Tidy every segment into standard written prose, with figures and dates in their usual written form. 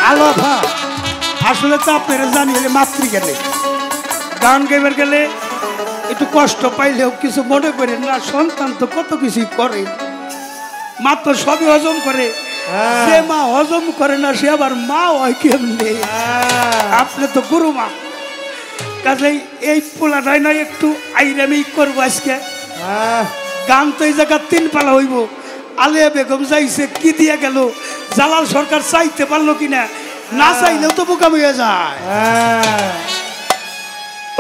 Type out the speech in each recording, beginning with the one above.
আলো ভা আসলে তো আপনারা জানিয়ে মাতৃ গেলে গান গাইবার গেলে একটু কষ্ট পাইলেও কিছু মনে করেন না। সন্তান তো কত কিছুই করে, মা তো সবই হজম করে। যে মা হজম করে না সে আবার মা হয় কেমনে? আপনি তো গুরু মা, কাজেই এই পোলাটাই না একটু আইরামি করবো আজকে। গান তো এই জায়গা 3 পালা হইব। আলিয়া বেগম যাইছে কি দিয়ে গেল, জালাল সরকার চাইতে পারলো কিনা, না চাইলেও তো বোকা হয়ে যায়।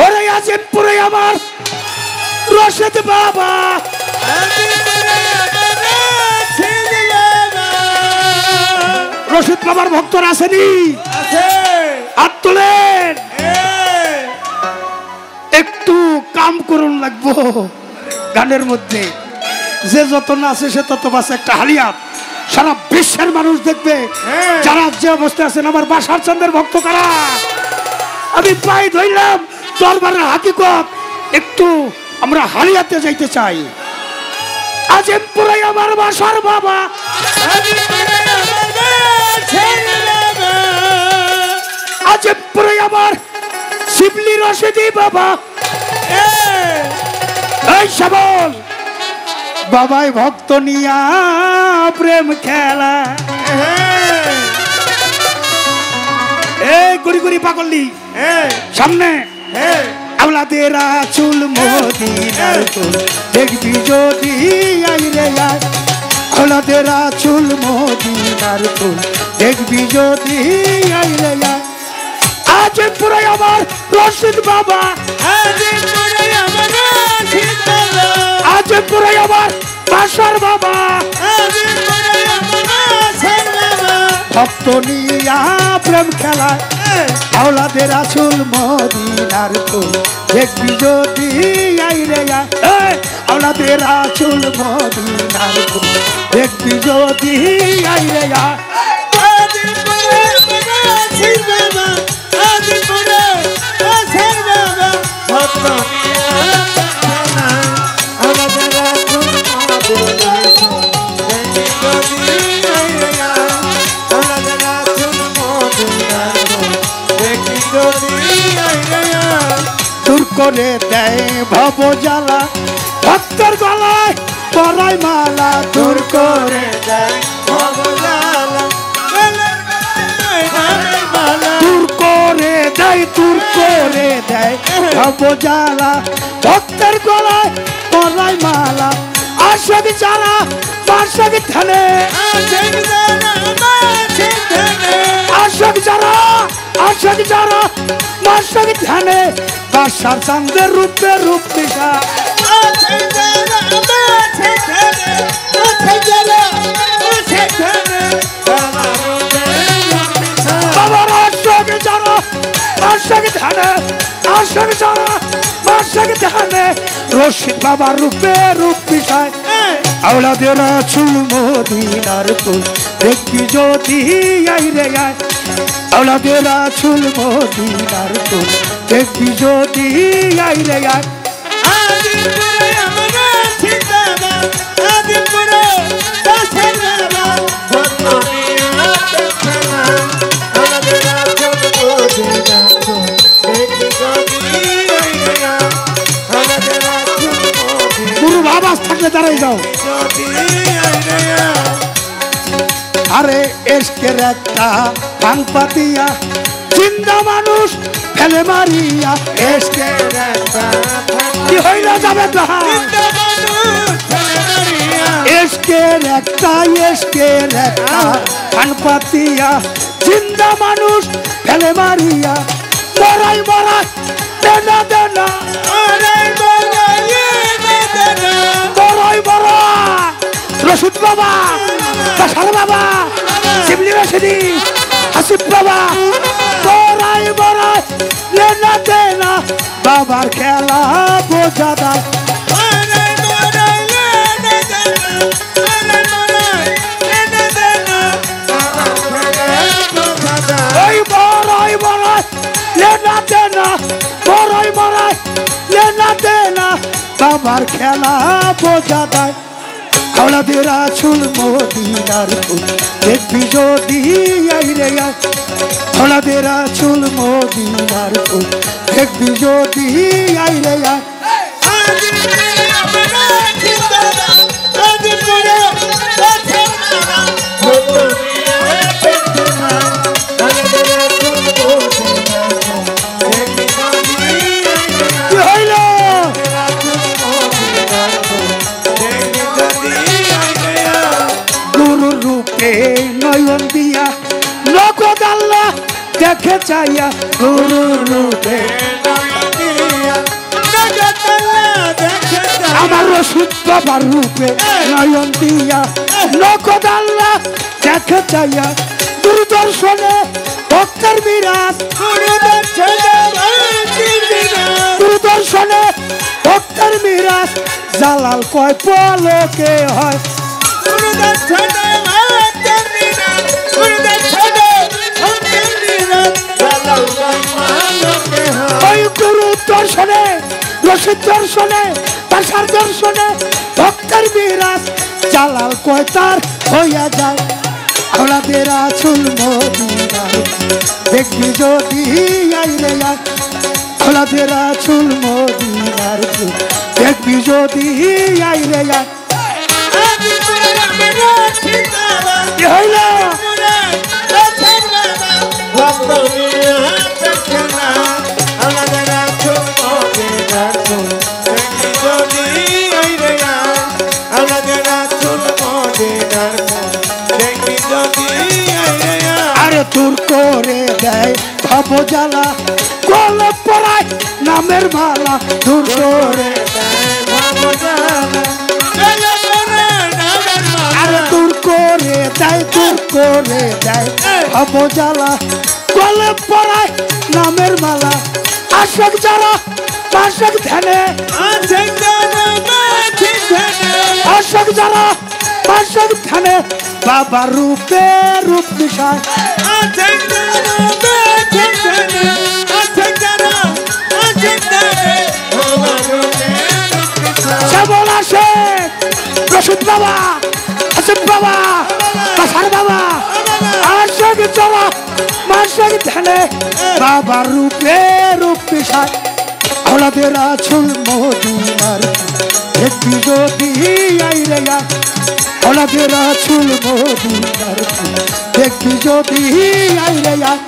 ওরে আজিমপুরে আমার রশেদ বাবা, রশিদ বাবার ভক্তরা আসেনি? হাত তোলেন। একটু কাম করুন লাগবো গানের মধ্যে। যে যত নাচে সে তত বাসে একটা হালিয়াত সারা বিশ্বের মানুষ দেখবে। যারা যে অবস্থায় আছেন আমার বাসার চন্দ্রের ভক্ত কারা, আমি পাই ধরলাম দরবারের হাকিকত। একটু আমরা হালিয়াতে যাইতে চাই। আজিমপুরে আমার বাসার বাবা, আজিমপুরে আমার শিবলি রশিদি বাবা। এই সবল বাবাই ভক্ত নিয়া প্রেম খেলা। এই গুড়ি গুড়ি পাগলি সামনে আওলাদের চুল মদিনার ফুল দেখবি যদি আই রে আয়। আওলাদের চুল মদিনার ফুল দেখবি যদি আই রে আয়। আজিমপুরে আমার রশিদ বাবা, আজিমপুরে আমার বাসার বাবা। ভক্ত নিয়া প্রেম খেলা আওলাদের আসল মদিনার ফুল দেখবি যদি আই রে আয়। আওলাদের আসল মদিনার ফুল দেখবি যদি আই রে আয়। দূর করে দেয় ভব জ্বালা ভক্তের গলায় পরাই মালা। দূর করে দেয় ভব জ্বালা, দূর করে দেয়, দূর করে দেয় ভব জ্বালা ভক্তের গলায় পরাই মালা। আশাক যারা বার্ষাক ধানে, আশাক যারা, আশাক যারা বার্ষাক ধানে বাসার চাঁদের রূপে রূপ দিশা। বাবার আশাক যারা বার্ষাক ধানে, আশাক যারা বার্ষাক ধানে রশিদ বাবার রূপে রূপ দিশায়। আওলাদের চুল মদিনার ফুল দেখবি যদি আই রে আয়। আওলাদের চুল মদিনার ফুল দেখবি যদি আই রে আয়। গুরু বাবা থাকলে দাঁড়াই যাও। আরে এসকের একটা ভাঙ পাতিয়া জিন্দা মানুষ ফেলে মারিয়া। এসকের একটা কি হইল যাবে এসকের একটা, এসকের একটা ভাঙ পাতিয়া জিন্দা মানুষ ফেলে মারিয়া। মরাই মরাই দেনা দেনা, মরাই মরা রশিদ বাবা, বাসার বাবা, শিবলি রশিদি, হাসিব বাবা। মরাই মরাই দেনা দেনা বাবার খেলা বোঝা দেয়। ওই মরাই মরাই লেনা দেনা, মরাই মরাই লেনা দেনা বাবার খেলা বোঝা দেয়। হাওলাদের আঁচল মদিনার ফুল দেখবি যদি আইরে আয় হাওলাদের আঁচল মদিনার ফুল দেখবি যদি আইরে আয় নয়ন দিয়া নগদ আল্লাহ দেখে চাইয়া গুরু রূপে আমার রশিদ বাবার রূপে নয়ন দিয়া নগদ আল্লাহ দেখে চাইয়া দূরদর্শনে ভক্তের বিরাজ দূরদর্শনে ভক্তের বিরাজ জালাল কয় পলকে হয় ওই গুরু দর্শনে রশিদ দর্শনে পাশার দর্শনে ভক্তের বিরাজ জালাল কয় তার হইয়া যায় হাওলাদের আঁচল মদিনার দেখবি যদি আইরে আয় হাওলাদের আঁচল মদিনার দেখবি যদি আইরে আয় কি হইল আরে দূর করে দেয় ভব জ্বালা গলে পড়ায় নামের মালা দূর করে আরে দূর করে দেয় ভব জ্বালা গলে পড়ায় নামের মালা আশক যারা পাশক ধ্যানে আশক যারা পাশক ধ্যানে বাবা রূপে রূপ বিষয় যেমন আসে রশিদ বাবা আসিফ বাবা কাসার বাবা আশক যারা পাশক ধ্যানে বাবা রূপে রূপ বিষয় হাওলাদের আঁচল মদিনার দেখবি যদি আইরে আয় হাওলাদের আঁচল মদিনার দেখবি যদি আইরে আয়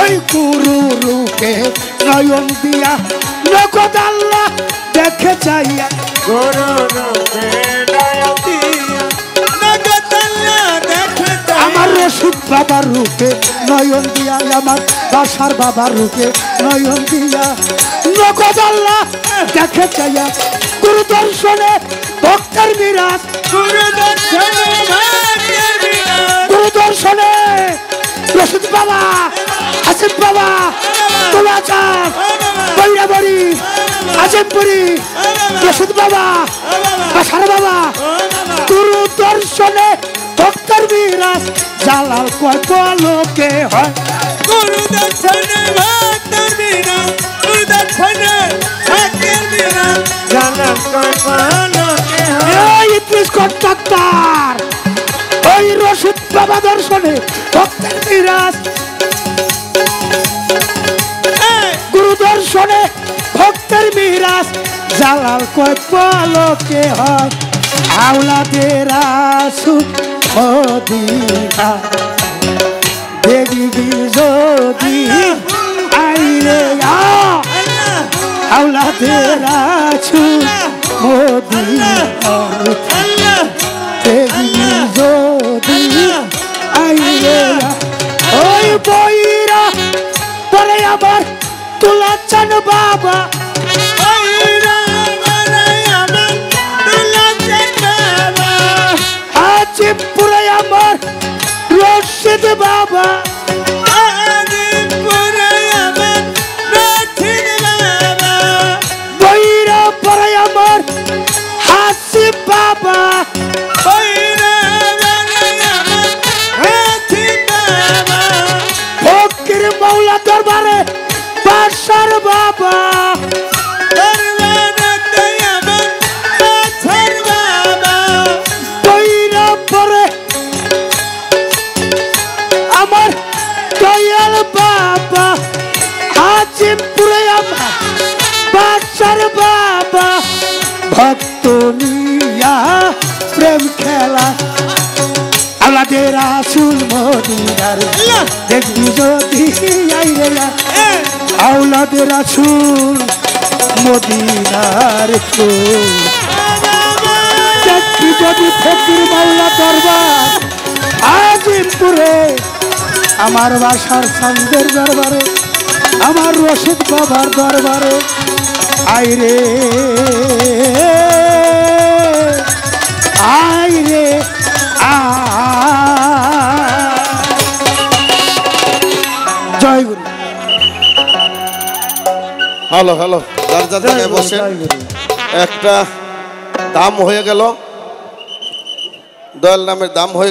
ওই গুরু রূপে নয়ন দিয়া নগদ আল্লাহ দেখে চাইয়া গুরু রূপে নয়ন দিয়া নগদ আল্লাহ দেখে আমার রশিদ বাবার রূপে নয়ন দিয়া আমার বাসার বাবার রূপে নয়ন দিয়া নগদ আল্লাহ দেখে চাইয়া গুরু দর্শনে ভক্তের বিরাজ গুরু দর্শনে রশিদ বাবা আসিফ বাবা তুলাচার বৈরাবরী আজিমপুরি রশিদ বাবা বাসার বাবা গুরু দর্শনে ভক্তের বিরাজ জালাল কয় পলকে হয় গুরু দর্শনে ভক্তের বিরাজ গুরু দর্শনে ভক্তের বিরাজ জালাল কয় পলকে হয় এই ইদ্রিস কন্ট্রাক্টর ওই রশিদ বাবা দর্শনে ভক্তের বিরাজ গুরু দর্শনে ভক্তের বিরাজ জালাল কয় পলকে হয় হাওলাদের আঁচল মদিনা দেখবি যদি আইরে আয় হাওলাদের আঁচল মদিনা দেখবি যদি আইরে ওই বইরা পরে আবার তোলা চান বাবা আজিমপুরে আমার রশিদ বাবা বাবা কইরা পরে আমার দয়াল বাবা আজিমপুরে আমার বাচ্চার বাবা ভক্ত নিয়া প্রেম খেলা আলাদে রাসুল মদিনার দেখবি যদি আইরে আওলাদে রাসুল মদিনার দেখবি যদি ফকির মাওলা দরবার আজিমপুরে আমার বাসার চাঁদের দরবারে আমার রশিদ বাবার দরবারে আইরে আইরে জয় গুরু। হ্যালো হ্যালো, যার যার জায়গায় বসে একটা দাম হয়ে গেল, দয়াল নামের দাম হয়ে